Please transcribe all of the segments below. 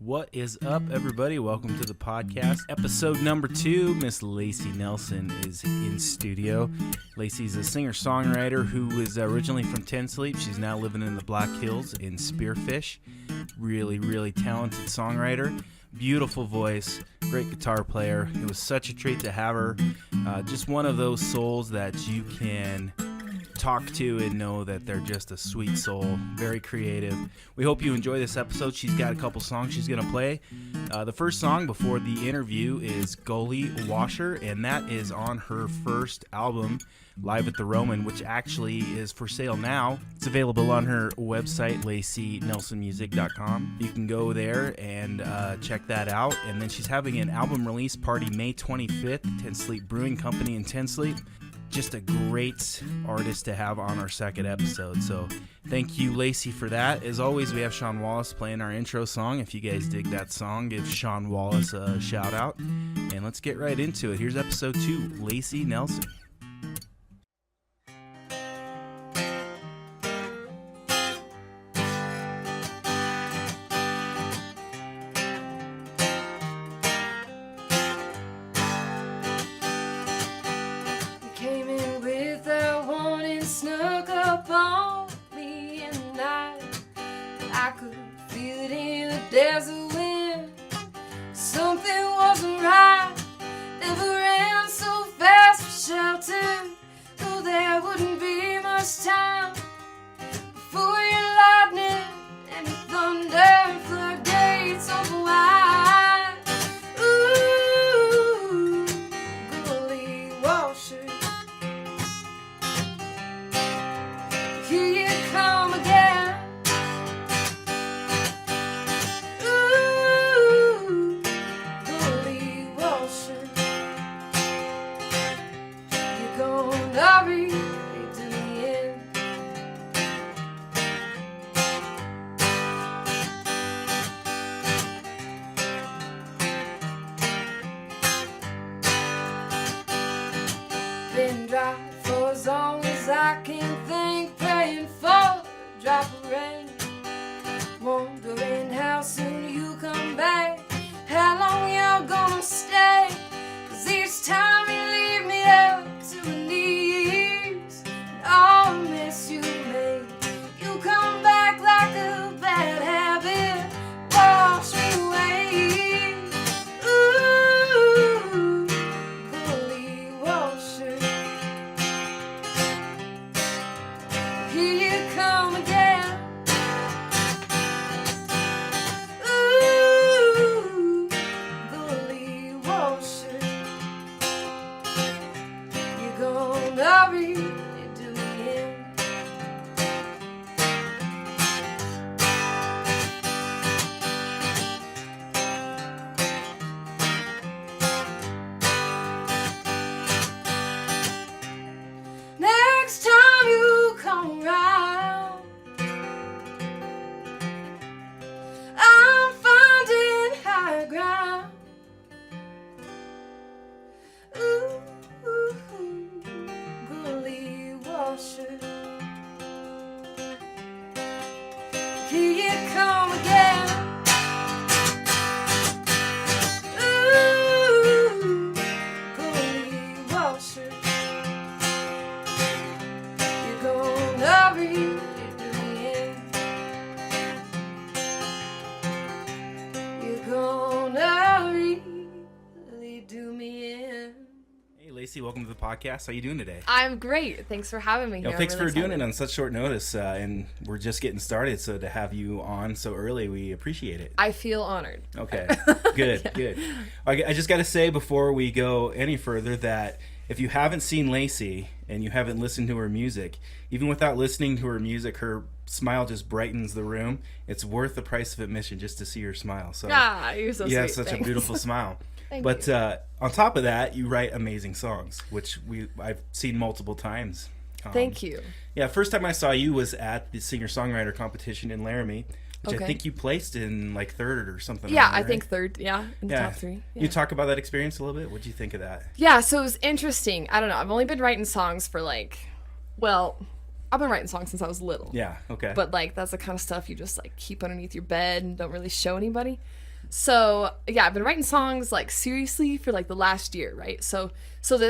What is up, everybody? Welcome to the podcast. Episode number 2. Miss Lacy Nelson is in studio. Lacy's a singer-songwriter who is originally from Ten Sleep. She's now living in the Black Hills in Spearfish. Really talented songwriter. Beautiful voice. Great guitar player. It was such a treat to have her. Just one of those souls that you can talk to and know that they're just a sweet soul. Very creative. We hope you enjoy this episode. She's got a couple songs she's going to play. The first song before the interview is Gully Washer, and that is on her first album, Live at the Roman, which actually is for sale now. It's available on her website, lacynelsonmusic.com. You can go there and check that out. And then she's having an album release party May 25th, Ten Sleep Brewing Company in Ten Sleep. Just a great artist to have on our second episode. So thank you, Lacy, for that. As always, we have Sean Wallace playing our intro song. If you guys dig that song, give Sean Wallace a shout out. And let's get right into it. Here's episode 2, Lacy Nelson. There's a wind, something wasn't right. Never ran so fast for shelter, though there wouldn't be much time before your lightning and your thunder floodgates open wide. Ooh, Gully Washer, here you come again. Been dry for as long as I can think, praying for a drop of rain, wondering how soon you come back, how long you're gonna stay, 'cause each time you leave me up to my knees, and all the mess you made, you come back like a bad habit, wash me away. Ooh, Gully Washer, here you come again. Ooh, Gully Washer, you're gonna really do me in. Next time you come around, I'm finding higher ground. Ooh, Gully Washer, here you come again. Ooh, Gully Washer, you're gonna really do me in. You're gonna really do me in. Hey, Lacy, welcome to the podcast. How you doing today? I'm great. Thanks for having me here. Thanks I'm really for doing excited. it on such short notice, and we're just getting started, so to have you on so early, we appreciate it. I feel honored. Okay, good, good. I just got to say before we go any further that if you haven't seen Lacy and you haven't listened to her music, even without listening to her music, her smile just brightens the room. It's worth the price of admission just to see her smile. So You're so sweet. you have such Thanks. a beautiful smile. Thank But you. on top of that, you write amazing songs, which I've seen multiple times. Thank you. Yeah, first time I saw you was at the singer-songwriter competition in Laramie, which I think you placed in like third or something. Yeah, around there, I think third. Yeah, in the top 3. Yeah. You talk about that experience a little bit? What do you think of that? Yeah, so it was interesting. I don't know. I've only been writing songs for I've been writing songs since I was little. Yeah, okay. But like that's the kind of stuff you just like keep underneath your bed and don't really show anybody. So yeah, I've been writing songs like seriously for like the last year, right? So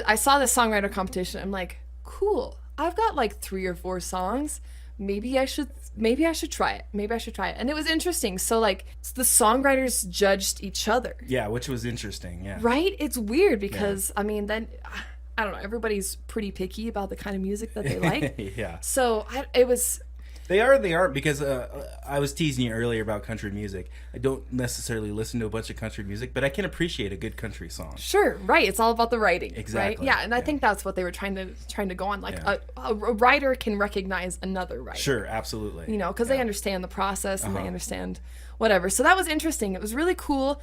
I saw the songwriter competition. I'm like, cool. I've got like 3 or 4 songs. Maybe I should try it. And it was interesting. So like the songwriters judged each other. Yeah, which was interesting. Yeah. Right? It's weird because I mean, then I don't know. Everybody's pretty picky about the kind of music that they like. Yeah. So it was. They are because I was teasing you earlier about country music. I don't necessarily listen to a bunch of country music, but I can appreciate a good country song. Sure, right. It's all about the writing, Exactly. right? Yeah, and I think that's what they were trying to go on. Like a writer can recognize another writer. Sure, absolutely. You know, because they understand the process and they understand whatever. So that was interesting. It was really cool.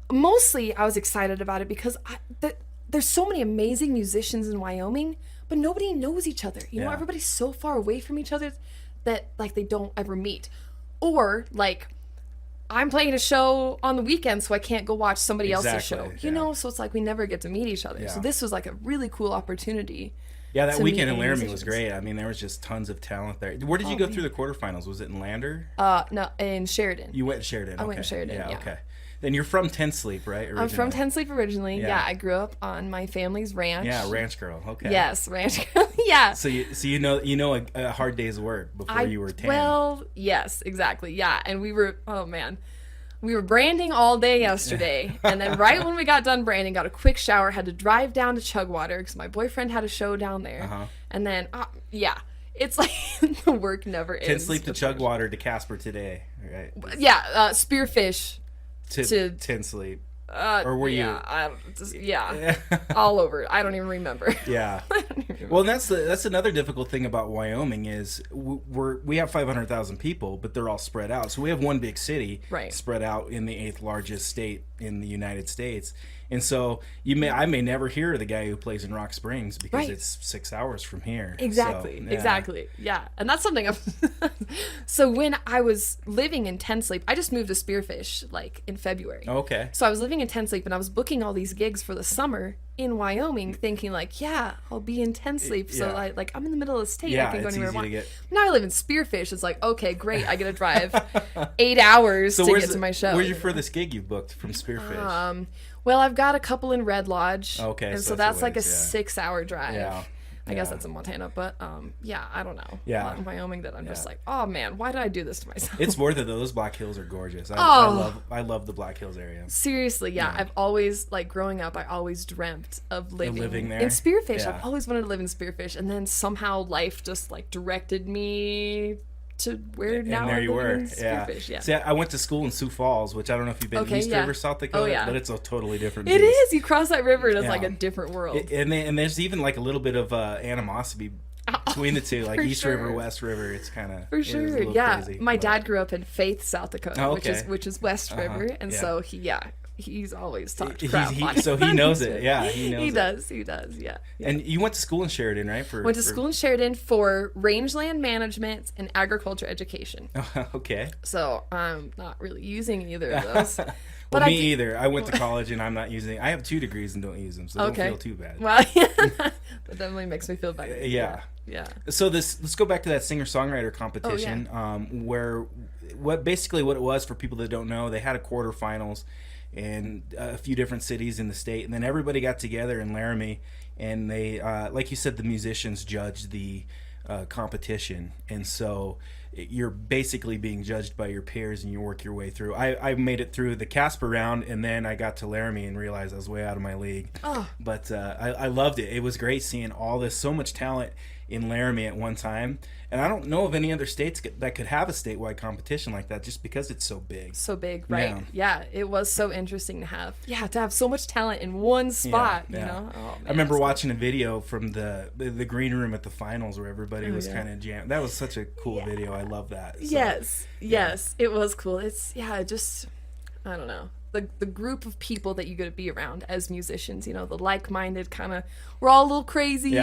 Mostly, I was excited about it because there's so many amazing musicians in Wyoming, but nobody knows each other. You know, everybody's so far away from each other that like they don't ever meet. Or like I'm playing a show on the weekend so I can't go watch somebody else's show. You know, so it's like we never get to meet each other. So this was like a really cool opportunity. Yeah, that weekend in Laramie was great. I mean, there was just tons of talent there. Where did you go through the quarterfinals? Was it in Lander? No, in Sheridan. You went to Sheridan. I went to Sheridan, yeah. Okay. Then you're from Ten Sleep, right? Originally? I'm from Ten Sleep originally. Yeah, I grew up on my family's ranch. Yeah, ranch girl. Okay. Yes, ranch girl. Yeah. So you know a hard day's work before you were 10. Well, yes, exactly. Yeah, and we were branding all day yesterday, and then right when we got done branding, got a quick shower, had to drive down to Chugwater because my boyfriend had a show down there, and then it's like the work never ends. Ten Sleep to Chugwater to Casper today, right? Yeah, Spearfish to Ten Sleep. Or were you? All over. I don't even remember. Yeah. Well, that's another difficult thing about Wyoming is we have 500,000 people, but they're all spread out. So we have one big city spread out in the 8th largest state in the United States. And so I may never hear the guy who plays in Rock Springs because it's 6 hours from here. Exactly. So, Exactly. Yeah. And that's something so when I was living in Ten Sleep, I just moved to Spearfish like in February. Okay. So I was living in Ten Sleep and I was booking all these gigs for the summer in Wyoming thinking like, yeah, I'll be in Ten Sleep. So I'm in the middle of the state. I can go anywhere I want. Now I live in Spearfish. It's like, okay, great. I get to drive 8 hours to get to my show. Where's your furthest gig you've booked from Spearfish? Well, I've got a couple in Red Lodge. Okay. And so that's like a 6-hour drive. Yeah. I guess that's in Montana, but I don't know. Yeah. A lot in Wyoming that I'm just like, oh man, why did I do this to myself? It's worth it though. Those Black Hills are gorgeous. I love the Black Hills area. Seriously, yeah. I've always growing up, I always dreamt of living there in Spearfish. Yeah. I've always wanted to live in Spearfish, and then somehow life just directed me to where now there I you live were. in Spearfish. Yeah. See, I went to school in Sioux Falls, which I don't know if you've been East River, South Dakota, but it's a totally different beast. It is. You cross that river and it's like a different world. And there's even like a little bit of animosity between the two, like East River, West River. It's kind of for sure. Yeah. Crazy, my dad grew up in Faith, South Dakota, which is West River, and so he's always talked crap. So he knows it. Yeah, he knows He does. Yeah. And you went to school in Sheridan, right? Went to school in Sheridan for rangeland management and agriculture education. Okay. So I'm not really using either of those. Well, me either. I went to college and I'm not using. I have 2 degrees and don't use them, so don't feel too bad. Well, that definitely makes me feel better. Yeah. So let's go back to that singer-songwriter competition, where what it was for people that don't know, they had a quarterfinals in a few different cities in the state, and then everybody got together in Laramie, and they, like you said, the musicians judged the competition, and so you're basically being judged by your peers, and you work your way through. I made it through the Casper round, and then I got to Laramie and realized I was way out of my league. But I loved it. It was great seeing so much talent in Laramie at one time, and I don't know of any other states that could have a statewide competition like that, just because it's so big. So big, right? Yeah, it was so interesting to have so much talent in one spot. You know, I remember watching a video from the green room at the finals where everybody was kind of jammed. That was such a cool video. I love that. So, yes, it was cool. It's just I don't know. The group of people that you get to be around as musicians, the like-minded kind of, we're all a little crazy,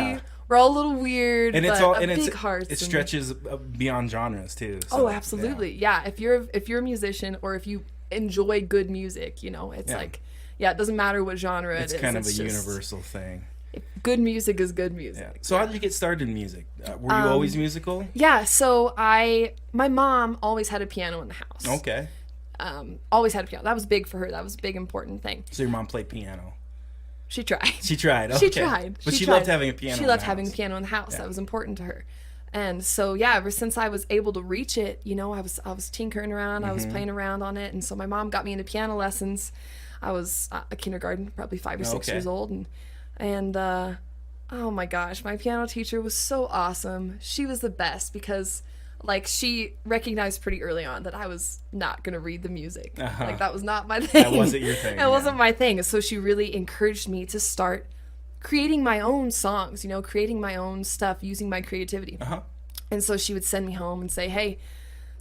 we're all a little weird, and big hearts. It stretches beyond genres too. So, absolutely, yeah. If you're a musician or if you enjoy good music, it's like, it doesn't matter what genre it is. It's kind of a universal thing. Good music is good music. Yeah. So how did you get started in music? Were you always musical? Yeah. So my mom always had a piano in the house. Okay. always had a piano. That was big for her. That was a big, important thing. So your mom played piano. She tried. She tried. Okay. She tried. But she tried. loved having a piano. She loved having a piano in the house. Yeah. That was important to her. And so, yeah, ever since I was able to reach it, you know, I was tinkering around. I was playing around on it. And so my mom got me into piano lessons. I was a kindergarten, probably 5 or 6 years old. And oh my gosh, my piano teacher was so awesome. She was the best because, like, she recognized pretty early on that I was not going to read the music. Like, that was not my thing. That wasn't your thing. That wasn't my thing. So she really encouraged me to start creating my own songs, you know, creating my own stuff, using my creativity. And so she would send me home and say, hey,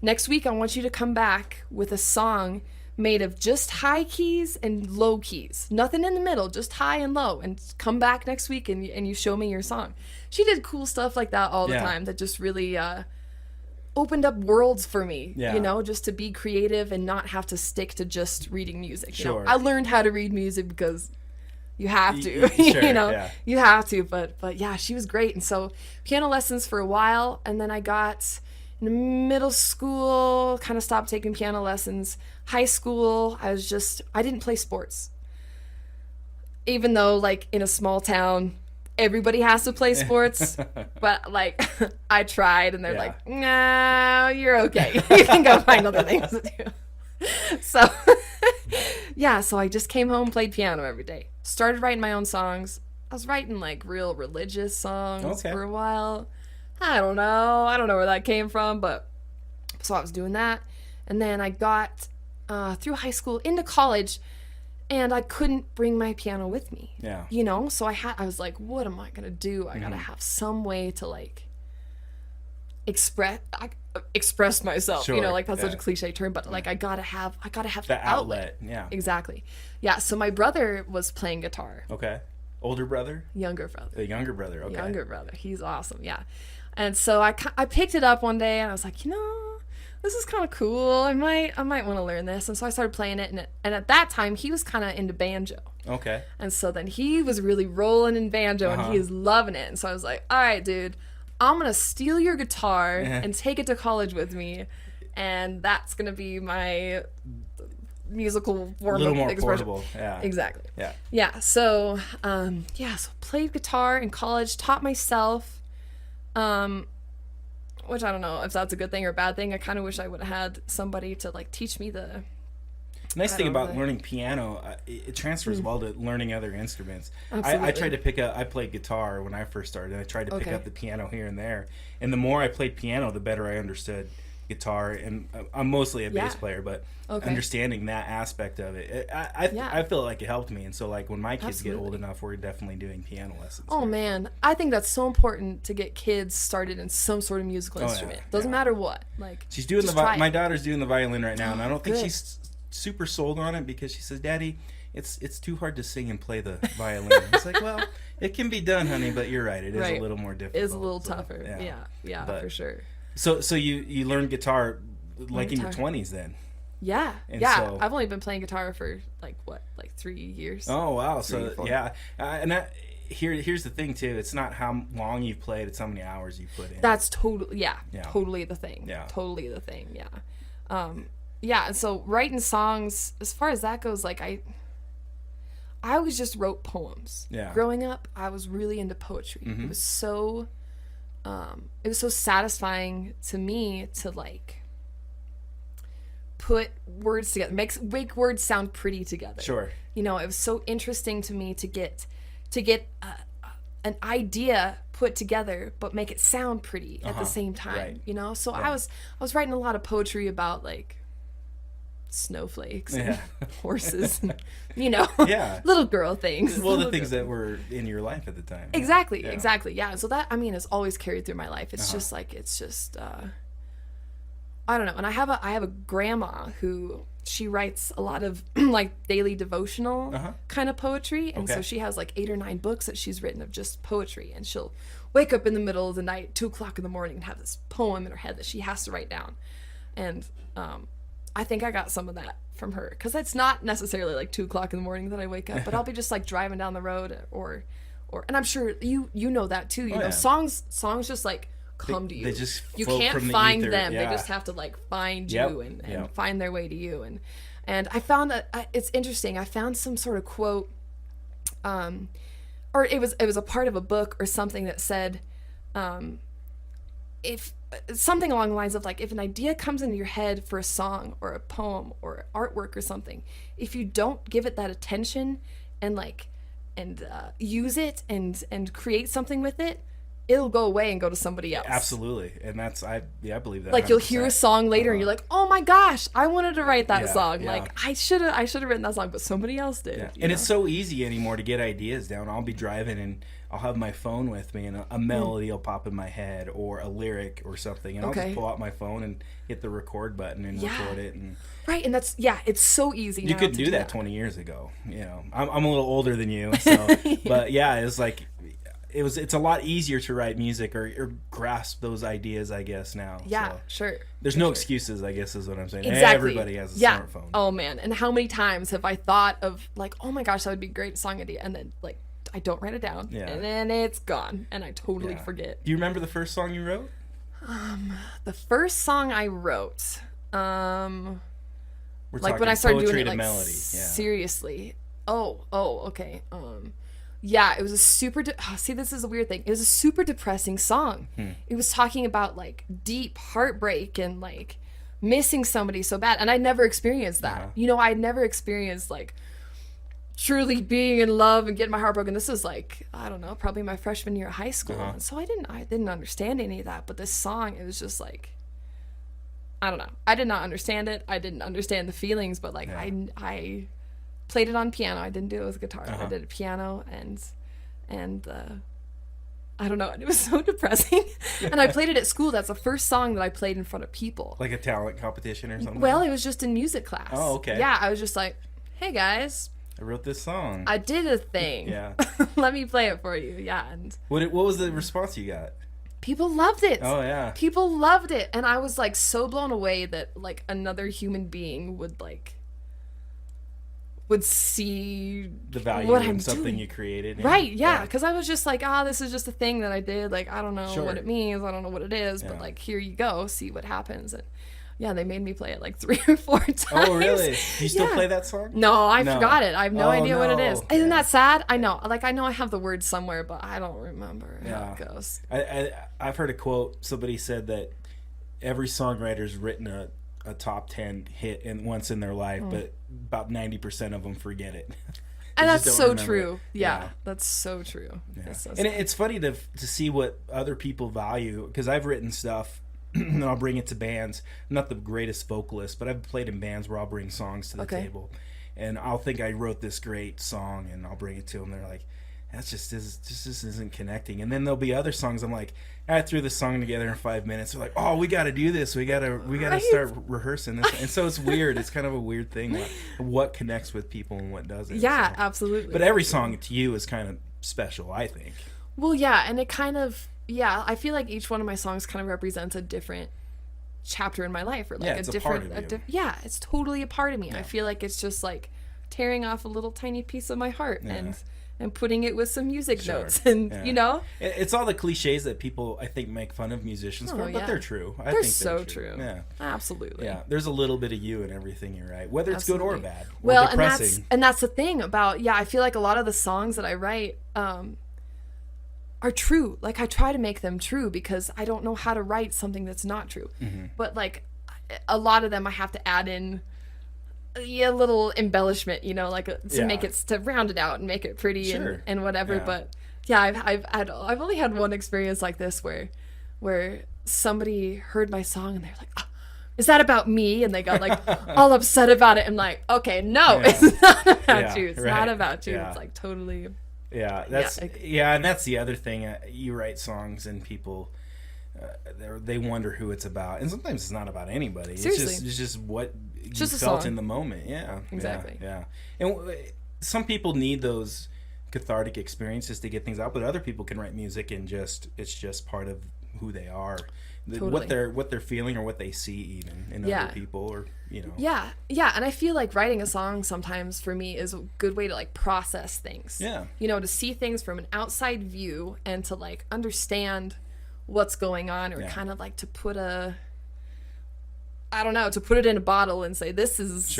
next week I want you to come back with a song made of just high keys and low keys. Nothing in the middle, just high and low. And come back next week and you show me your song. She did cool stuff like that all the time that just really opened up worlds for me, you know, just to be creative and not have to stick to just reading music. You know, I learned how to read music because you have to, you know, you have to, but yeah, she was great. And so piano lessons for a while. And then I got in middle school, kind of stopped taking piano lessons. High school, I didn't play sports. Even though, like, in a small town, everybody has to play sports, but, like, I tried and they're like, no, you're okay. You can go find other things to do. So, yeah, so I just came home, played piano every day. Started writing my own songs. I was writing, like, real religious songs for a while. I don't know where that came from, but so I was doing that. And then I got through high school into college, and I couldn't bring my piano with me. Yeah. You know, so I was like, what am I going to do? I got to have some way to, like, express myself. Sure, you know, like, that's such a cliche term, but like I gotta have the outlet. Yeah. Exactly. Yeah. So my brother was playing guitar. Okay. Older brother? Younger brother. A younger brother. Okay. Younger brother. He's awesome. Yeah. And so I picked it up one day and I was like, you know, this is kind of cool. I might want to learn this. And so I started playing it. And at that time he was kind of into banjo. Okay. And so then he was really rolling in banjo and he was loving it. And so I was like, all right, dude, I'm going to steal your guitar and take it to college with me. And that's going to be my musical form. A little more portable. Yeah. Exactly. Yeah. Yeah. So, so played guitar in college, taught myself, which I don't know if that's a good thing or a bad thing. I kind of wish I would have had somebody to, like, teach me the nice thing about learning piano, it transfers well to learning other instruments. I tried to pick up, I played guitar when I first started, and I tried to pick up the piano here and there. And the more I played piano, the better I understood guitar. And I'm mostly a bass player, but understanding that aspect of it, I feel like it helped me. And so, like, when my kids get old enough, we're definitely doing piano lessons. Oh, man. I think that's so important to get kids started in some sort of musical instrument. Doesn't matter what. Like, she's doing my daughter's doing the violin right now, and I don't think she's super sold on it because she says, Daddy, it's too hard to sing and play the violin. It's like, well, it can be done, honey, but you're right, it is a little more difficult. It is a little tougher. Yeah, but, for sure. So you learned guitar like in your 20s then? Yeah. And so, I've only been playing guitar for like 3 years. Oh wow. So yeah. Here's the thing too. It's not how long you've played, it's how many hours you put in. That's totally the thing. Yeah. Totally the thing. Yeah. Yeah, and so writing songs, as far as that goes, like, I always just wrote poems. Yeah. Growing up, I was really into poetry. It was so satisfying to me to, like, put words together, make words sound pretty together. Sure. You know, it was so interesting to me to get an idea put together, but make it sound pretty at the same time. Right. You know, so I was writing a lot of poetry about, like, snowflakes and horses and, you know, little girl things. Well, the things that were in your life at the time. Exactly. Yeah. So that, I mean, is always carried through my life. It's just like, I don't know. And I have a grandma who, she writes a lot of like daily devotional kind of poetry. And so she has like 8 or 9 books that she's written of just poetry. And she'll wake up in the middle of the night, 2:00 in the morning, and have this poem in her head that she has to write down. And, I think I got some of that from her, because it's not necessarily like 2:00 in the morning that I wake up, but I'll be just like driving down the road or and I'm sure you know that too. You know, songs just like come to you. They just you float can't from the find ether. them. Yeah. They just have to like find Yep. you and Yep. find their way to you. And I found that it's interesting. I found some sort of quote, or it was a part of a book or something that said, if something along the lines of like, if an idea comes into your head for a song or a poem or artwork or something, if you don't give it that attention and use it and create something with it, it'll go away and go to somebody else. Absolutely. And I believe that. Like you'll hear a song later and you're like, oh my gosh, I wanted to write that Yeah, song. yeah. Like I should have written that song, but somebody else did. Yeah. you And know? it's so easy anymore to get ideas down. I'll be driving and I'll have my phone with me and a melody will pop in my head or a lyric or something. And I'll Okay. just pull out my phone and hit the record button and Yeah. record it. And Right, and it's so easy. you now couldn't to do that 20 years ago. I'm a little older than you. So, but yeah, it's like, it's a lot easier to write music or grasp those ideas, I guess, now. Yeah, So sure. there's no excuses, I guess, is what I'm saying. Exactly. Everybody has a yeah. smartphone. Oh man, and how many times have I thought of like, oh my gosh, that would be a great song idea, and then like I don't write it down, Yeah. and then it's gone, and I totally Yeah. forget. Do you remember the first song you wrote? The first song I wrote, We're like when talking I started poetry doing it to like melody. Yeah. seriously. Oh, okay. Yeah, it was a super. See, this is a weird thing. It was a super depressing song. It was talking about like deep heartbreak and like missing somebody so bad, and I never experienced that. I'd never experienced like truly being in love and getting my heart broken. This was like, I don't know, probably my freshman year of high school. And so I didn't understand any of that. But this song, it was just like, I don't know. I did not understand it. I didn't understand the feelings, but like I played it on piano. I didn't do it with guitar. I did it piano and I don't know. It was so depressing. And I played it at school. That's the first song that I played in front of people. Like a talent competition or something? Well, it was just in music class. Oh, okay. Yeah, I was just like, hey guys, I wrote this song. I did a thing. Yeah. Let me play it for you. Yeah, and What was the response you got? people loved it. Oh, yeah. People loved it, and I was like so blown away that like another human being would see The value what in I'm something doing. you created. Right, yeah, because I was just like, this is just a thing that I did. Like, I don't know Sure. what it means. I don't know what it is, Yeah. but like, here you go. See what happens. And yeah, they made me play it like 3 or 4 times. Oh, really? Do you still Yeah. play that song? No, I No. forgot it. I have no Oh, idea what it is. no. Isn't Yeah. that sad? I know. Like, I know I have the words somewhere, but I don't remember how it goes. I've heard a quote. Somebody said that every songwriter's written a top 10 hit once in their life, but about 90% of them forget it. And They that's just don't so remember true. it. Yeah, that's so true. Yeah. It's so And sad. it's funny to see what other people value, because I've written stuff and I'll bring it to bands. I'm not the greatest vocalist, but I've played in bands where I'll bring songs to the Okay. table, and I'll think I wrote this great song, and I'll bring it to them. They're like, "That's just isn't connecting." And then there'll be other songs I'm like, I threw this song together in 5 minutes. They're like, "Oh, we got to do this. We got to Right. start rehearsing this." And so it's weird. It's kind of a weird thing, like, what connects with people and what doesn't. Yeah, So. absolutely. But every song to you is kind of special, I think. Well, yeah, and it kind of, I feel like each one of my songs kind of represents a different chapter in my life, or like Yeah, it's a part of you. Yeah, it's totally a part of me. I feel like it's just like tearing off a little tiny piece of my heart and putting it with some music Sure. notes, and Yeah. It's all the cliches that people, I think, make fun of musicians for, yeah. but they're true. I They're think so true. Yeah. Absolutely. Yeah, there's a little bit of you in everything you write, whether it's good or Absolutely. bad, or Well, depressing. and that's the thing about, I feel like a lot of the songs that I write are true. Like, I try to make them true because I don't know how to write something that's not true. Mm-hmm. But like a lot of them, I have to add in a little embellishment, like to make it, to round it out and make it pretty Sure. and whatever. Yeah. But I've only had one experience like this where somebody heard my song and they're like, "Oh, is that about me?" And they got like all upset about it. I'm like, okay, no, Yeah. it's not about Yeah, you. It's right. not about you. Yeah. It's like totally. Yeah, and that's the other thing. You write songs and people, they wonder who it's about, and sometimes it's not about anybody. Seriously. It's just what you just a felt song. in the moment. Yeah, Exactly. Yeah, and some people need those cathartic experiences to get things out, but other people can write music and it's just part of who they are, Totally. what they're feeling or what they see even in Yeah. other people, or Yeah, and I feel like writing a song sometimes for me is a good way to like process things. Yeah. To see things from an outside view and to like understand what's going on, or kind of like to put to put it in a bottle and say, this is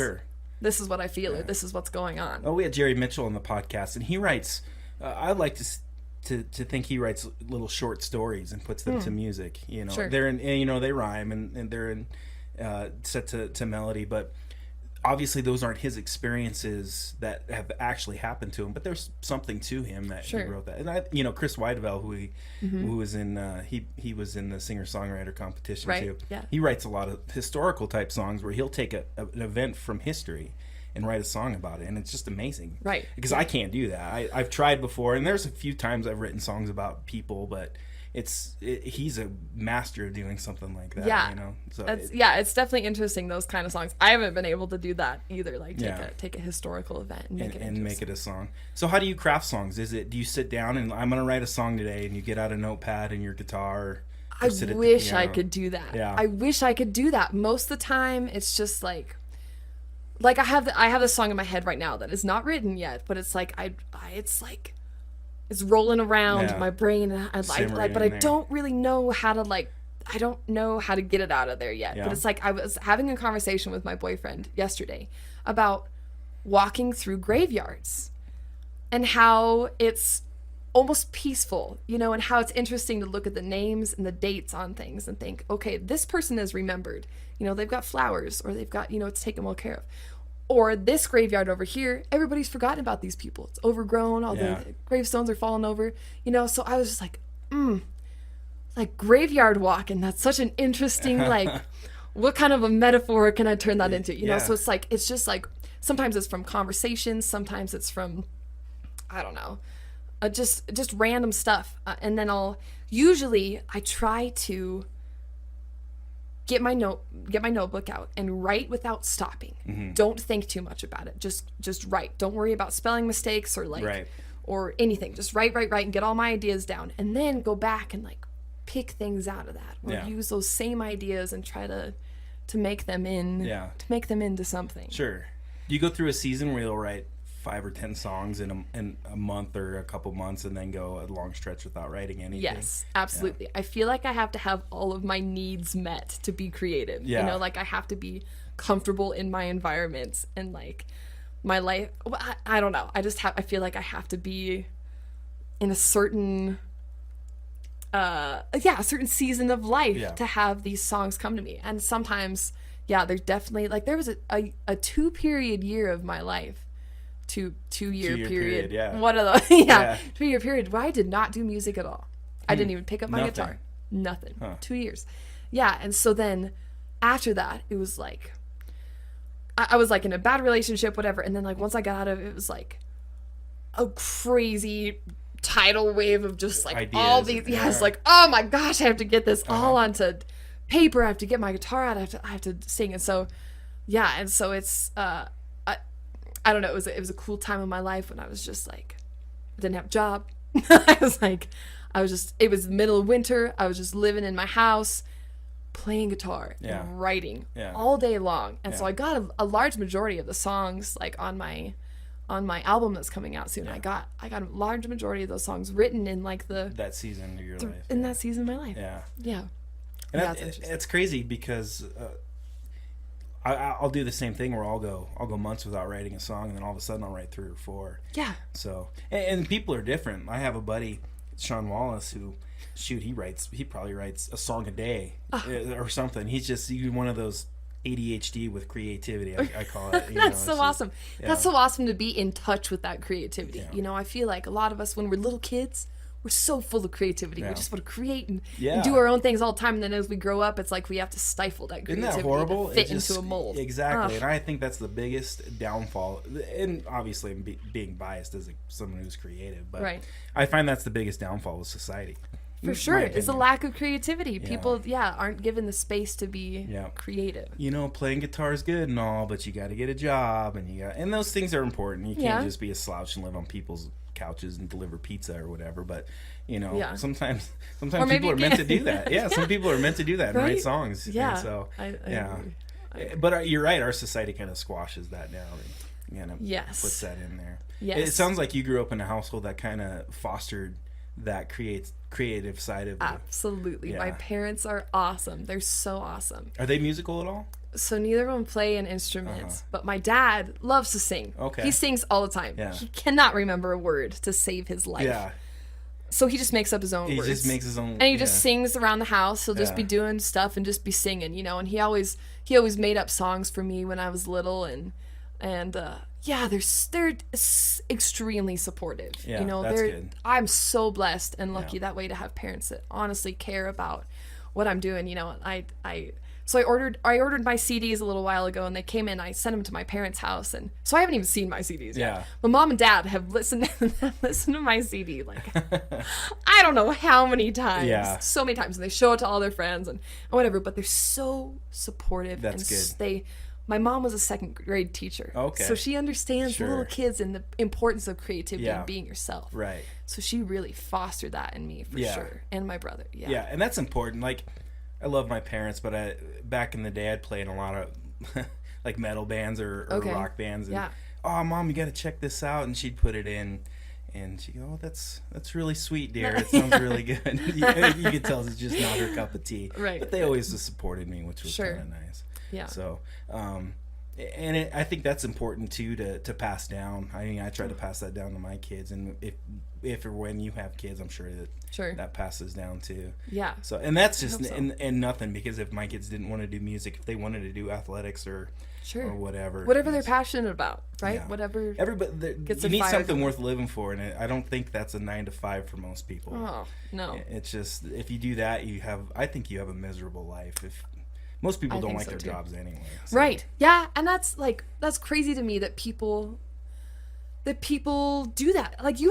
what I feel, or this is what's going on. Oh, we had Jerry Mitchell on the podcast, and he writes, I like to think he writes little short stories and puts them to music. You know, they're in, and, you know, they rhyme and they're in set to melody, but obviously those aren't his experiences that have actually happened to him, but there's something to him that he wrote that. And Chris Weideveld, who was in he was in the singer-songwriter competition too. Yeah. He writes a lot of historical type songs where he'll take an event from history and write a song about it, and it's just amazing. Right. Because I can't do that. I've tried before, and there's a few times I've written songs about people, but he's a master of doing something like that. Yeah. You know. So it's definitely interesting, those kind of songs. I haven't been able to do that either. Like take a historical event and make it a song. So how do you craft songs? Do you sit down and I'm gonna write a song today, and you get out a notepad and your guitar? I wish I could do that. Yeah. I wish I could do that. Most of the time, it's just like I have the song in my head right now that is not written yet, but it's like it's rolling around my brain, and but I don't really know how to I don't know how to get it out of there yet. Yeah. But it's like I was having a conversation with my boyfriend yesterday about walking through graveyards and how it's almost peaceful, and how it's interesting to look at the names and the dates on things and think, okay, this person is remembered. They've got flowers, or they've got, it's taken well care of. Or this graveyard over here, everybody's forgotten about these people. It's overgrown. All the gravestones are falling over. So I was just like graveyard walking. That's such an interesting, what kind of a metaphor can I turn that into? So it's just sometimes it's from conversations. Sometimes it's from, I don't know, just random stuff. And then I try to get my notebook out and write without stopping. Mm-hmm. Don't think too much about it. Just write. Don't worry about spelling mistakes or anything. Just write and get all my ideas down, and then go back and pick things out of that, or use those same ideas and try to make them into something. Sure. Do you go through a season where you'll write 5 or 10 songs in a month or a couple months, and then go a long stretch without writing anything? Yes, absolutely. Yeah. I feel like I have to have all of my needs met to be creative. Yeah. I have to be comfortable in my environment and my life. I don't know. I feel like I have to be in a certain a certain season of life to have these songs come to me. And sometimes, there's definitely there was a 2-period year of my life. Two-year period. Yeah. What are those? 2-year period where I did not do music at all. I didn't even pick up my guitar. Nothing. 2 years. Yeah. And so then after that, it was I was in a bad relationship, whatever. And then once I got out of it, it was a crazy tidal wave of just ideas, all these. Yeah. It's oh my gosh, I have to get this all onto paper. I have to get my guitar out. I have to sing. And so, and so it's, I don't know. It was a cool time in my life when I was just I didn't have a job. It was the middle of winter. I was just living in my house, playing guitar and writing all day long. And so I got a large majority of the songs on my album that's coming out soon. I got a large majority of those songs written in that season of your life. In that season of my life. Yeah. Yeah. And it's crazy because I'll do the same thing where I'll go months without writing a song, and then all of a sudden I'll write 3 or 4. Yeah. So and people are different. I have a buddy, Sean Wallace, who he probably writes a song a day or something. He's one of those ADHD with creativity, I call it. That's so awesome. Yeah. That's so awesome to be in touch with that creativity. Yeah. I feel like a lot of us, when we're little kids, we're so full of creativity. Yeah. We just want to create and do our own things all the time. And then as we grow up, it's we have to stifle that creativity. Isn't that horrible? To fit into a mold. Exactly. And I think that's the biggest downfall. And obviously, I'm being biased as someone who's creative. But I find that's the biggest downfall of society. For sure. It's a lack of creativity. People, aren't given the space to be creative. Playing guitar is good and all, but you got to get a job. And those things are important. You can't just be a slouch and live on people's couches and deliver pizza or whatever, but sometimes people are meant to do that. Some people are meant to do that and write songs. And so I agree. But you're right, our society kind of squashes that down and puts that in there. It sounds like you grew up in a household that kind of fostered that creative side of you. Absolutely. Yeah. My parents are awesome. They're so awesome. Are they musical at all? So neither of them play an instrument, but my dad loves to sing. Okay. He sings all the time. Yeah. He cannot remember a word to save his life. Yeah. So he just makes up his own He words. just makes his own. And he just sings around the house. He'll just be doing stuff and just be singing, you know. And he always made up songs for me when I was little, and yeah, they're extremely supportive. Yeah, you know, that's good. I'm so blessed and lucky that way to have parents that honestly care about what I'm doing. You know, So I ordered my CDs a little while ago, and they came in. I sent them to my parents' house, and so I haven't even seen my CDs yet. But Mom and Dad have listened to my CD like I don't know how many times, so many times, and they show it to all their friends and whatever. But they're so supportive. That's good. My mom was a second grade teacher, so she understands little kids and the importance of creativity and being yourself. Right. So she really fostered that in me for sure, and my brother. Yeah, and that's important. Like, I love my parents, but back in the day, I'd play in a lot of like metal bands or rock bands. And, oh, Mom, you got to check this out. And she'd put it in, and she'd go, oh, that's really sweet, dear. It sounds really good. You could tell it's just not her cup of tea. Right. But they always just supported me, which was kind of nice. Yeah. So, I think that's important too to pass down. I mean, I try to pass that down to my kids, and if or when you have kids, I'm sure that passes down too. Yeah. So, and that's just and nothing, because if my kids didn't want to do music, if they wanted to do athletics or whatever they're passionate about, right? Yeah. Whatever. Everybody, you need something worth living for, and I don't think that's a 9 to 5 for most people. Oh no. It's just, if you do that, I think you have a miserable life. If most people don't like their jobs anyway. So. Right. Yeah, and that's crazy to me that people do that. Like, you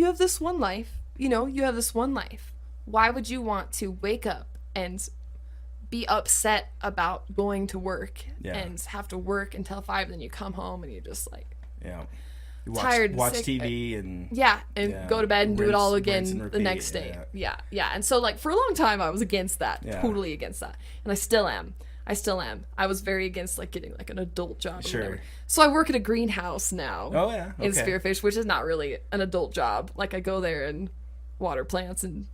have this one life, you know, you have this one life. Why would you want to wake up and be upset about going to work and have to work until 5, then you come home and you're just like you tired, watch sick, TV and go to bed and do it all again the next day. Yeah. And so, like, for a long time I was against that, totally against that, and I still am. I was very against, like, getting like an adult job or whatever. So I work at a greenhouse now. Oh yeah. Okay. In Spearfish, which is not really an adult job. Like, I go there and water plants and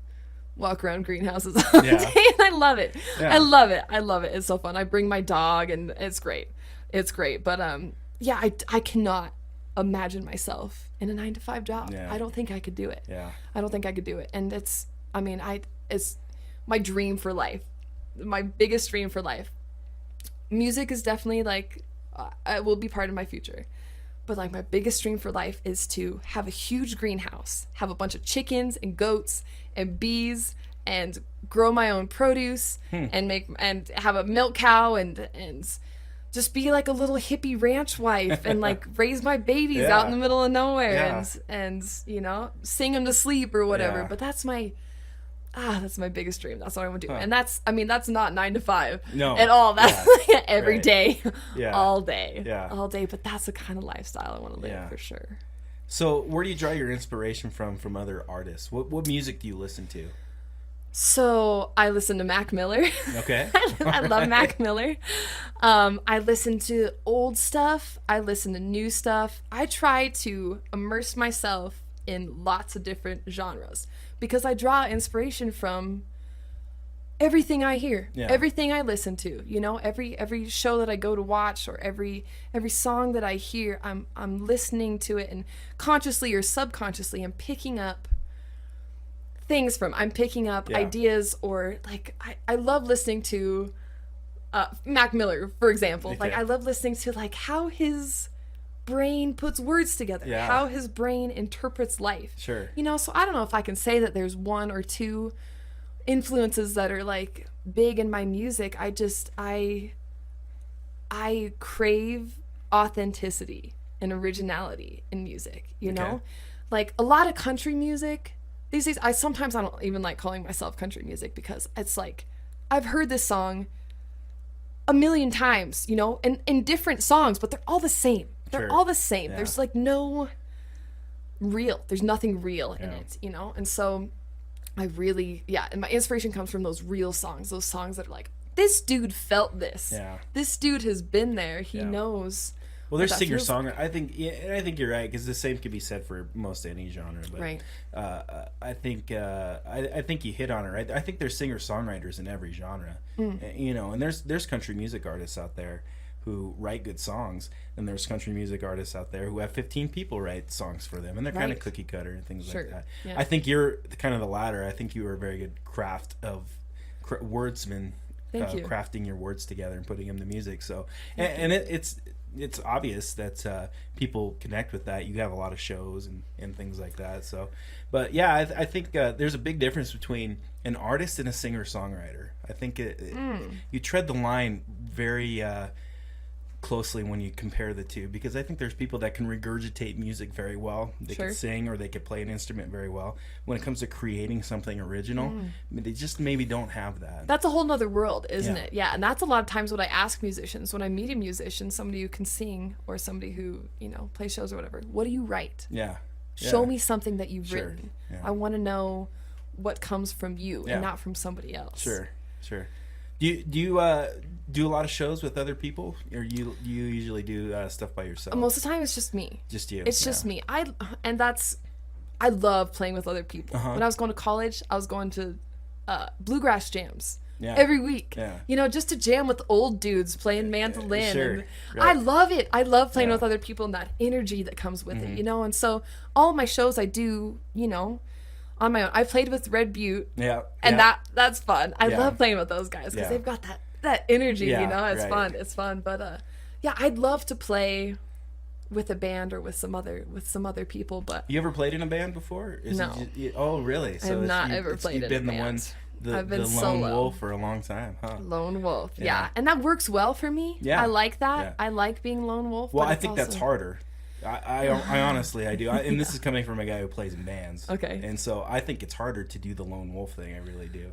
walk around greenhouses all day, and I love it. I love it. It's so fun. I bring my dog, and it's great. But I cannot imagine myself in a 9 to 5 job. I don't think I could do it. I don't think I could do it. And it's my dream for life, my biggest dream for life. Music is definitely, like, it will be part of my future, but, like, my biggest dream for life is to have a huge greenhouse, have a bunch of chickens and goats and bees, and grow my own produce and have a milk cow and just be like a little hippie ranch wife and, like, raise my babies out in the middle of nowhere and you know, sing them to sleep or whatever. But that's my biggest dream. That's what I want to do. And that's not 9 to 5 at all. That's every day, all day. But that's the kind of lifestyle I want to live for sure. So where do you draw your inspiration from other artists? What music do you listen to? So I listen to Mac Miller. Okay. I love Mac Miller. I listen to old stuff. I listen to new stuff. I try to immerse myself in lots of different genres, because I draw inspiration from everything I hear, everything I listen to. You know, every show that I go to watch, or every song that I hear, I'm listening to it, and consciously or subconsciously, I'm picking up things from. I'm picking up ideas, or, like, I love listening to Mac Miller, for example. Like, I love listening to, like, how his brain puts words together, how his brain interprets life. Sure. You know, so I don't know if I can say that there's one or two influences that are, like, big in my music. I crave authenticity and originality in music, you know? Like, a lot of country music these days, I don't even like calling myself country music, because it's like, I've heard this song a million times, you know, and in different songs, but they're all the same. They're all the same. There's, like, there's nothing real in it, you know? And so I really, and my inspiration comes from those real songs, those songs that are like, this dude felt this. This dude has been there. He knows Well, there's that feels singer-songwriter. I think, yeah, and I think you're right, because the same could be said for most any genre. But, Right. I think you hit on it, right? I think there's singer-songwriters in every genre, you know. And there's country music artists out there who write good songs, and there's country music artists out there who have 15 people write songs for them, and they're kind of Right. cookie cutter and things Sure. like that. Yeah. I think you're kind of the latter. I think you are a very good wordsman. Thank you. Crafting your words together and putting them to music. So, and it's obvious that people connect with that. You have a lot of shows and things like that. So, but yeah, I think there's a big difference between an artist and a singer-songwriter. I think you tread the line very closely when you compare the two, because I think there's people that can regurgitate music very well. They Sure. can sing, or they could play an instrument very well. When it comes to creating something original, they just maybe don't have that. That's a whole nother world, isn't Yeah. it? Yeah, and that's a lot of times what I ask musicians when I meet a musician, somebody who can sing or somebody who, you know, plays shows or whatever. What do you write? Yeah. Show Yeah. me something that you've Sure. written. Yeah. I want to know what comes from you Yeah. and not from somebody else. Sure. Do you do a lot of shows with other people, or you usually do stuff by yourself? Most of the time, it's just me. Just you. It's just me. I love playing with other people. When I was going to college, I was going to bluegrass jams every week. Yeah. You know, just to jam with old dudes playing mandolin. Sure. And Right. I love it. I love playing Yeah. with other people and that energy that comes with it. You know, and so all my shows I do, you know, on my own. I played with Red Butte. Yeah. And yeah. that's fun. I Yeah. love playing with those guys because Yeah. they've got that energy, Yeah, you know. It's right. fun. It's fun. But yeah, I'd love to play with a band or with some other people, but You ever played in a band before? No. Oh, really? I have not ever played you've in a been the one, band. the I've been lone solo. wolf for a long time, huh? lone wolf. Yeah. Yeah. And that works well for me. Yeah. I like that. Yeah. I like being lone wolf. Well, but I it's think that's also- harder. I honestly I do, and this is coming from a guy who plays in bands. Okay. And so I think it's harder to do the lone wolf thing. I really do.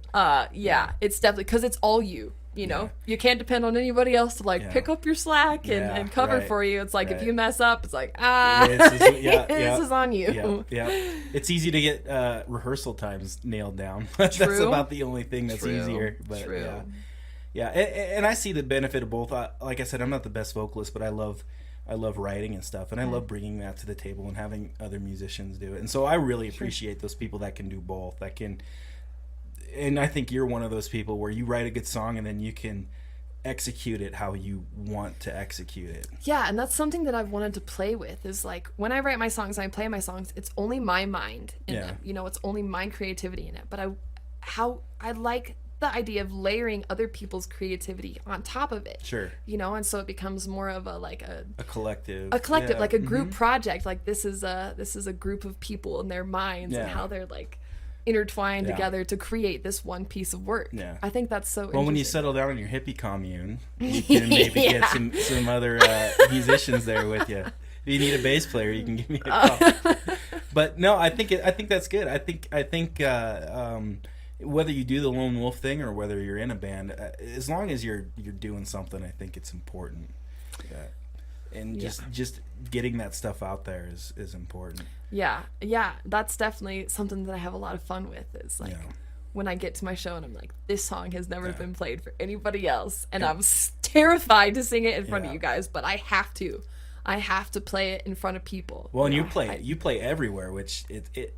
Yeah, it's definitely because it's all you. You know, Yeah. you can't depend on anybody else to like Yeah. pick up your slack Yeah, and cover right, for you. It's like if right. you mess up, it's like this is on you. Yeah. It's easy to get rehearsal times nailed down. That's about the only thing that's True. easier. But True. yeah. And I see the benefit of both. Like I said, I'm not the best vocalist, but I love writing and stuff, and I love bringing that to the table and having other musicians do it. And so I really appreciate those people that can do both. And I think you're one of those people where you write a good song and then you can execute it how you want to execute it. Yeah, and that's something that I've wanted to play with is like when I write my songs and I play my songs, it's only my mind in Yeah. them. You know, it's only my creativity in it. But I like the idea of layering other people's creativity on top of it. Sure. You know, and so it becomes more of a collective. collective, like a group project. Like this is a group of people and their minds and Yeah. how they're like intertwined Yeah. together to create this one piece of work. Yeah. I think that's so Well, when you interesting. settle down in your hippie commune, you can maybe get some other musicians there with you. If you need a bass player, you can give me a call. But no, I think that's good. I think whether you do the lone wolf thing or whether you're in a band, as long as you're doing something, I think it's important. And just getting that stuff out there is important. Yeah, that's definitely something that I have a lot of fun with. Is like Yeah. when I get to my show and I'm like, this song has never been played for anybody else, and I'm terrified to sing it in front of Yeah. you guys, but I have to play it in front of people. Well, and know, you play everywhere, which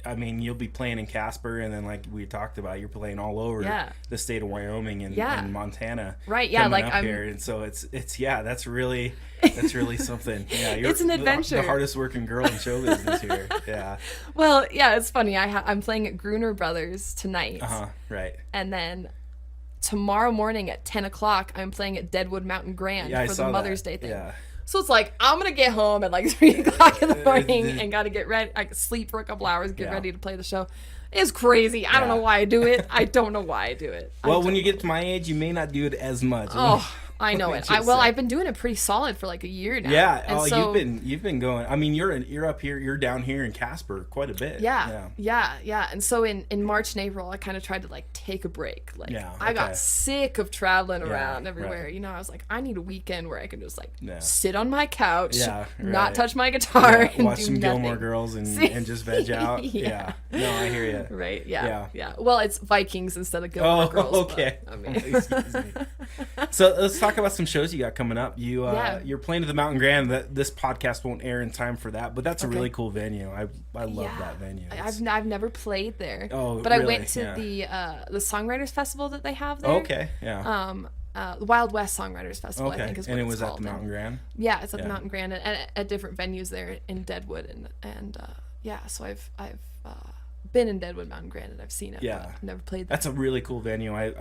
I mean, you'll be playing in Casper, and then like we talked about, you're playing all over the state of Wyoming and Montana. Right, yeah, coming like up I'm here, and so it's that's really something. Yeah, you're It's an adventure. The hardest working girl in show business here. Yeah. Well, yeah, it's funny. I'm playing at Gruner Brothers tonight, Right. and then tomorrow morning at 10 o'clock, I'm playing at Deadwood Mountain Grand Yeah, I for saw the Mother's that. Day thing. Yeah. So it's like, I'm going to get home at like 3 o'clock in the morning and got to get ready. I can sleep for a couple hours, get Yeah. ready to play the show. It's crazy. I don't know why I do it. I don't know why I do it. Well, when you get to my age, you may not do it as much. Oh, I know it. Just I've been doing it pretty solid for like a year now. Yeah. And Oh, so, you've been going. I mean, you're up here. You're down here in Casper quite a bit. Yeah. And so in March and April, I kind of tried to like take a break. Like I got sick of traveling around everywhere. right. You know, I was like, I need a weekend where I can just like Yeah. sit on my couch, Yeah, not right. touch my guitar, and watch do some nothing. Gilmore Girls and just veg out. Yeah. No, I hear you. Right. Yeah. Well, it's Vikings instead of Gilmore Oh, Girls. okay. But, I mean, Excuse me. So let's talk about some shows you got coming up. You're playing at the Mountain Grand. This podcast won't air in time for that, but that's a really cool venue. I love that venue. I've never played there. Oh, but really? I went to the Songwriters Festival that they have there. Okay, yeah. The Wild West Songwriters Festival, Okay, I think is what and it it's was called. at the Mountain Grand? Yeah, it's at the Mountain Grand at different venues there in Deadwood. And so I've been in Deadwood Mountain Grand and I've seen it, but I've never played there. That's a really cool venue. I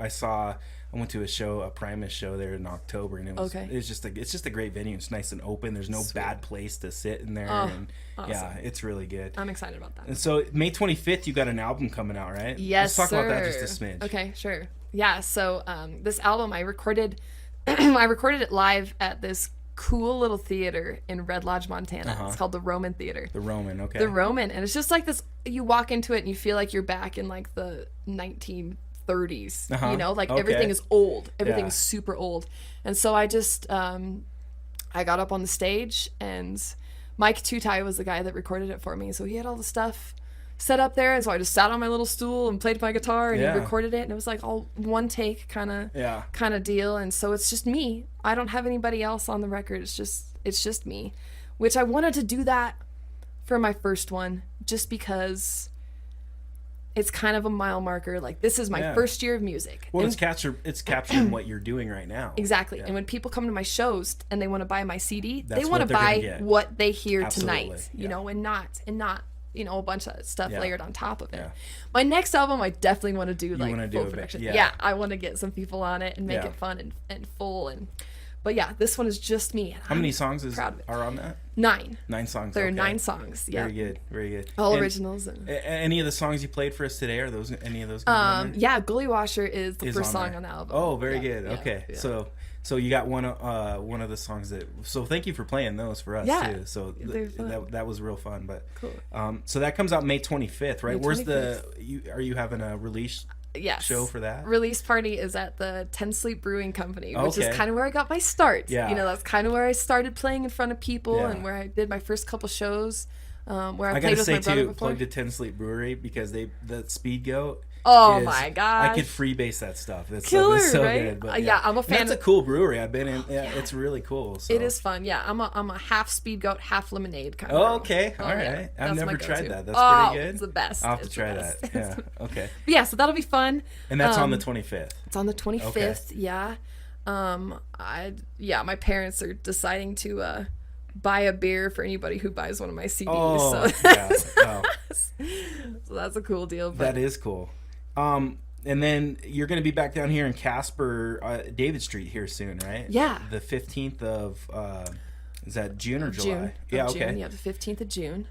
went to a Primus show there in October, and it's just a great venue. It's nice and open. There's no bad place to sit in there, and awesome. yeah, it's really good. I'm excited about that. And so May 25th, you got an album coming out, right? Yes, Let's talk sir. about that just a smidge. Okay, sure. Yeah, so this album I recorded I recorded it live at this cool little theater in Red Lodge, Montana. It's called the Roman Theater. The Roman, okay. The Roman, and it's just like this. You walk into it and you feel like you're back in like the 1930s. You know, like everything is old. Everything is super old. And so I just I got up on the stage, and Mike Tutai was the guy that recorded it for me. So he had all the stuff set up there, and so I just sat on my little stool and played my guitar, and he recorded it, and it was like all one take kind of deal. And so it's just me. I don't have anybody else on the record. It's just me, which I wanted to do that for my first one, just because it's kind of a mile marker. Like, this is my first year of music. Well, it's capturing what you're doing right now. Exactly. And when people come to my shows and they want to buy my CD, they want to buy what they hear tonight, you know, and not you know, a bunch of stuff layered on top of it. My next album, I definitely want to do like full production. I want to get some people on it and make it fun and full. But yeah, this one is just me. How many songs are on that? 9. 9 songs. There are 9 songs. Yeah. Very good. Very good. All originals. Any of the songs you played for us today, are those any of those? Yeah, Gully Washer is the first song on the album. Oh, very good. Okay, so you got one of the songs that. So thank you for playing those for us too. So that was real fun. But cool. So that comes out May 25th, right? May 25th. Where's are you having a release? Show for that? Release party is at the 10 Sleep Brewing Company, which is kind of where I got my start. You know, that's kind of where I started playing in front of people and where I did my first couple shows. Where I played with my brother before. Plug to 10 Sleep Brewery, because the Speed Goat. Oh my gosh! I could freebase that stuff. That Killer, stuff is so right? good. But I'm a fan. That's a cool brewery. I've been in. Yeah, it's really cool. So. It is fun. Yeah, I'm a half Speed Goat, half lemonade kind of. Oh, okay. All right. I've never tried that. That's pretty good. It's the best. I'll have to try that. Yeah. Okay. But yeah, so that'll be fun. And that's on the 25th. It's on the 25th. Okay. Yeah. My parents are deciding to buy a beer for anybody who buys one of my CDs. Oh, so that's a cool deal. But that is cool. And then you're going to be back down here in Casper, David Street here soon, right? Yeah. The 15th of, is that June or July? June. Yeah, okay. June, yeah, the 15th of June.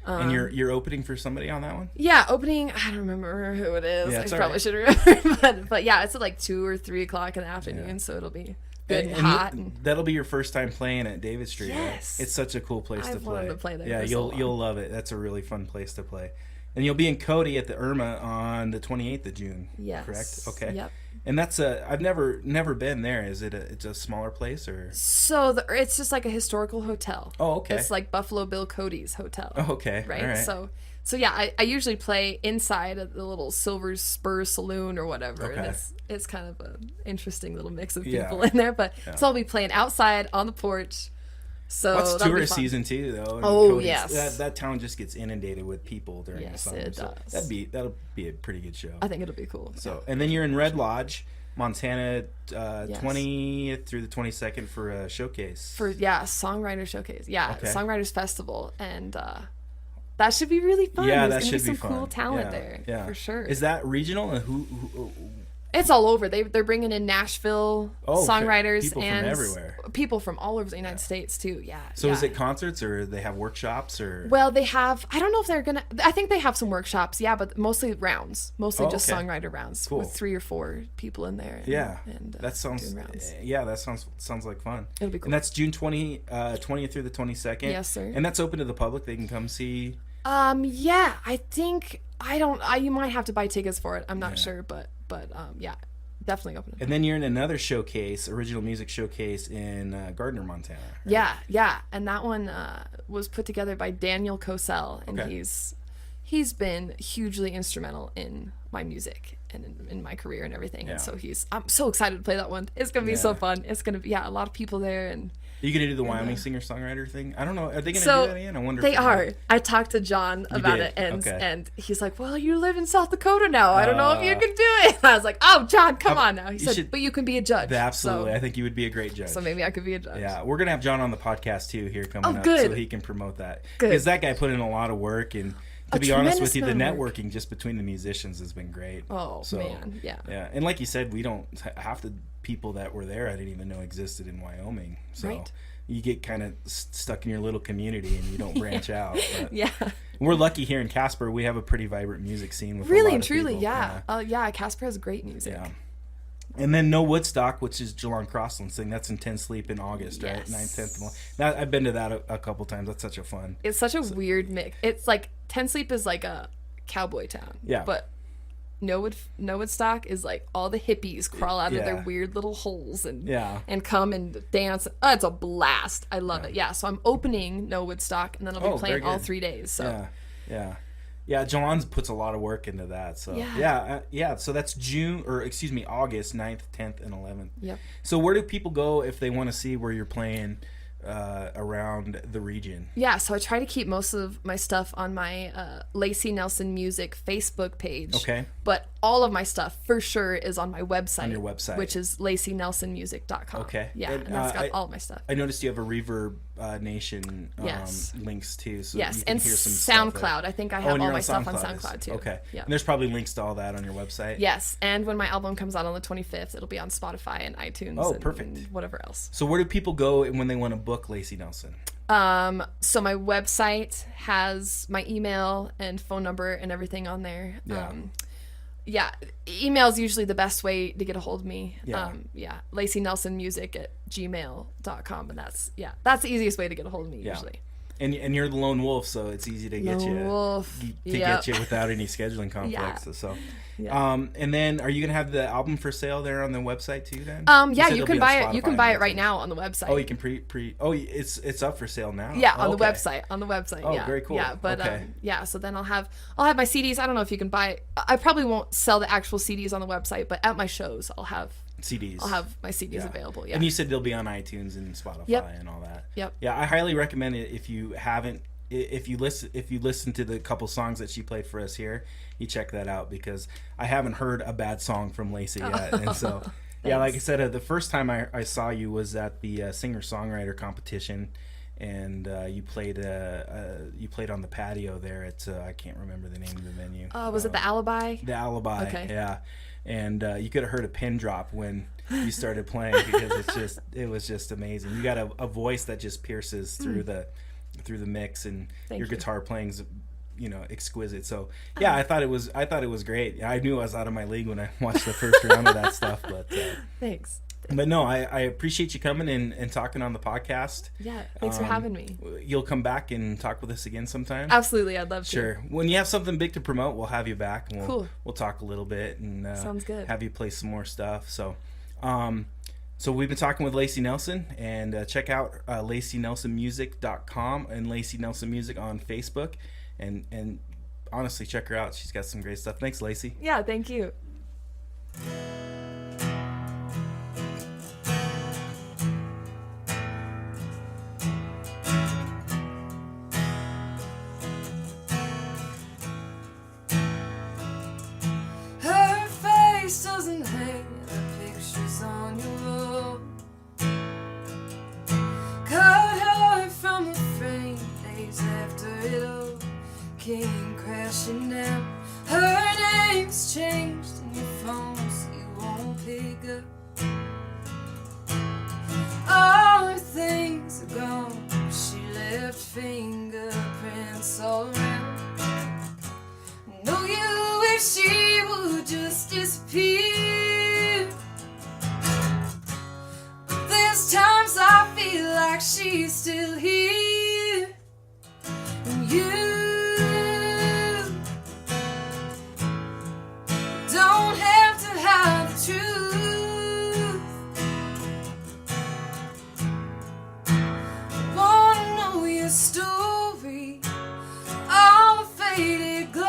And you're opening for somebody on that one? Yeah, opening. I don't remember who it is. Yeah, I probably should remember, but yeah, it's at like 2 or 3 o'clock in the afternoon, so it'll be good and hot. That'll be your first time playing at David Street, yes. right? It's such a cool place to play. I wanted to play there. Yeah, you'll love it. That's a really fun place to play. And you'll be in Cody at the Irma on the 28th of June. Yes. Correct? Okay. Yep. And that's I've never been there. Is it it's a smaller place, or? So it's just like a historical hotel. Oh, okay. It's like Buffalo Bill Cody's hotel. Oh, okay. Right? All right. So yeah, I usually play inside at the little Silver Spur Saloon or whatever. Okay. And it's kind of an interesting little mix of people in there. But so I'll be playing outside on the porch. So what's tourist season too, though? Oh, yes. That town just gets inundated with people during the summer. It so does. That'll be a pretty good show. I think it'll be cool. So and then you're in Red Lodge, Montana, 20th through the 22nd for a showcase. Songwriter showcase. Yeah, Songwriters Festival, and that should be really fun. Yeah, There's that should be be some fun. cool talent there, for sure. Is that regional? And who It's all over. They're bringing in Nashville songwriters people and from everywhere. People from all over the United States too. Yeah. So is it concerts, or they have workshops, or? Well, they have. I don't know if they're gonna. I think they have some workshops. Yeah, but mostly rounds. Mostly just songwriter rounds with 3 or 4 people in there. And that sounds. Yeah, that sounds like fun. It'll be cool. And that's June 20th through the 22nd. Yes, sir. And that's open to the public. They can come see. Yeah, I think you might have to buy tickets for it. I'm not sure, but yeah. Definitely open. And then you're in another showcase, original music showcase in Gardner, Montana. Right? Yeah, and that one was put together by Daniel Cosell, and he's been hugely instrumental in my music and in my career and everything. Yeah. And so I'm so excited to play that one. It's going to be so fun. It's going to be, a lot of people there. And Are you going to do the Wyoming singer-songwriter thing? I don't know. Are they going to So, do that again? I wonder. they are. I talked to John about did? it, and Okay. and he's like, "Well, you live in South Dakota now. I don't know if you can do it." And I was like, "Oh, John, come on now." He said, should- "But you can be a judge." Absolutely. So, I think you would be a great judge. so maybe I could be a judge. Yeah, we're going to have John on the podcast, too, here coming up. good. So he can promote that. Good. Because that guy put in a lot of work. And to A be honest with tremendous you, the amount of work. networking just between the musicians has been great. Oh, man. Yeah. Yeah, and like you said, we don't half the people that were there I didn't even know existed in Wyoming. So Right. you get kind of stuck in your little community and you don't branch out. But Yeah. we're lucky here in Casper. We have a pretty vibrant music scene with a Really lot and of truly, people. yeah. Casper has great music. Yeah. And then No Woodstock, which is Jelon Crossland's thing. That's in 10 Sleep in August, right? Yes. 9th, 10th. And now, I've been to that a couple times. That's such a fun. It's such a weird mix. It's like 10 Sleep is like a cowboy town. Yeah. But No Woodstock is like all the hippies crawl out of their Yeah. weird little holes and Yeah. and come and dance. Oh, it's a blast. I love it. Yeah. So I'm opening No Woodstock, and then I'll be Oh, playing very all good. 3 days. So Yeah, Jelon puts a lot of work into that. So so that's August 9th, 10th, and 11th. Yep. So where do people go if they want to see where you're playing around the region? Yeah, so I try to keep most of my stuff on my Lacy Nelson Music Facebook page. Okay. But all of my stuff for sure is on my website. On your website. Which is lacynelsonmusic.com. Okay. Yeah, And, and that's got I- all my stuff. I noticed you have a Reverb Nation Yes. links too. So Yes, you can and hear some stuff SoundCloud. there. I think I Oh, have and all you're my on stuff on SoundCloud SoundCloud too. Okay. Yeah. And there's probably links to all that on your website. Yes, and when my album comes out on the 25th, it'll be on Spotify and iTunes Oh, and, perfect. and whatever else. So where do people go when they want to book Lacy Nelson? So my website has my email and phone number and everything on there. Yeah. Email is usually the best way to get a hold of me. Yeah. LacyNelsonMusic@gmail.com, and that's the easiest way to get a hold of me usually. And you're the lone wolf, so it's easy to get Lone wolf. get you without any scheduling conflicts. So, and then are you gonna have the album for sale there on the website too? Then, Yeah, said you it'll can be on buy it. You Spotify can buy and it right iTunes. now on the website. Oh, you can pre. Oh, it's up for sale now. Yeah, Oh, on the okay. website. On the website. Oh, yeah. very cool. Yeah, but Okay. so then I'll have my CDs. I don't know if you can buy. I probably won't sell the actual CDs on the website, but at my shows, I'll have CDs. my CDs available. Yeah. And you said they'll be on iTunes and Spotify Yep. and all that. Yep. Yeah, I highly recommend it if you haven't. If you listen to the couple songs that she played for us here, you check that out because I haven't heard a bad song from Lacy yet, and so yeah, like I said, the first time I saw you was at the singer-songwriter competition, and you played on the patio there at I can't remember the name of the venue. Was it the Alibi? The Alibi. Okay. Yeah, and you could have heard a pin drop when you started playing because it was just amazing. You got a voice that just pierces through the mix, and Thank your you. guitar playing's exquisite. So yeah, I thought it was great. I knew I was out of my league when I watched the first round of that stuff, but Thanks. but no, I appreciate you coming and talking on the podcast. Yeah. Thanks for having me. You'll come back and talk with us again sometime. Absolutely, I'd love to. Sure. When you have something big to promote, we'll have you back, and Cool. we'll talk a little bit and Sounds good. have you play some more stuff. So, so we've been talking with Lacy Nelson, and check out LacyNelsonMusic.com and Lacy Nelson Music on Facebook, and honestly, check her out. She's got some great stuff. Thanks, Lacy. Yeah. Thank you. Her face doesn't hang the pictures on your wall. Cut her from the frame days after it all came crashing down. Her name's changed in your phone so you won't pick up. All her things are gone. She left fingerprints all around. Know you wish she would just disappear. But there's times I feel like she's still here. And you don't have to hide the truth. I wanna know your story. All the faded glow.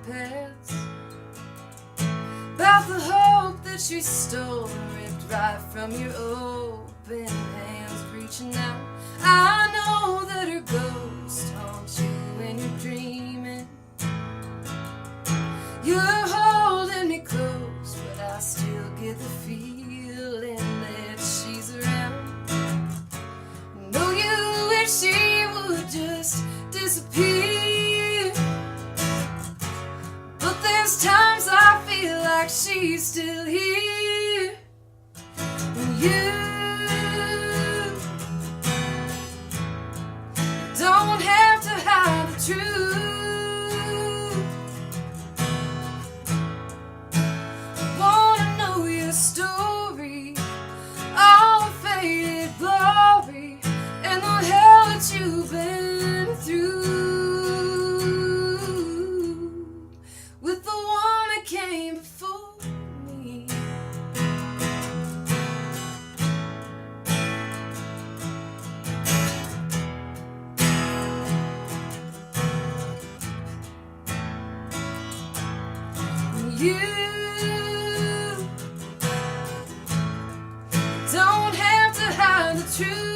past, about the hope that she stole and ripped right from your open hands reaching out. I know that her ghost haunts you when you're dreaming. You're holding me close, but I still get the feeling that she's around. Know you wish she would just disappear, but there's times I feel like she's still here. And you don't have to hide the truth. I wanna know your story, all the faded glory, and the hell that you've been through with the one that came before me. You don't have to hide the truth.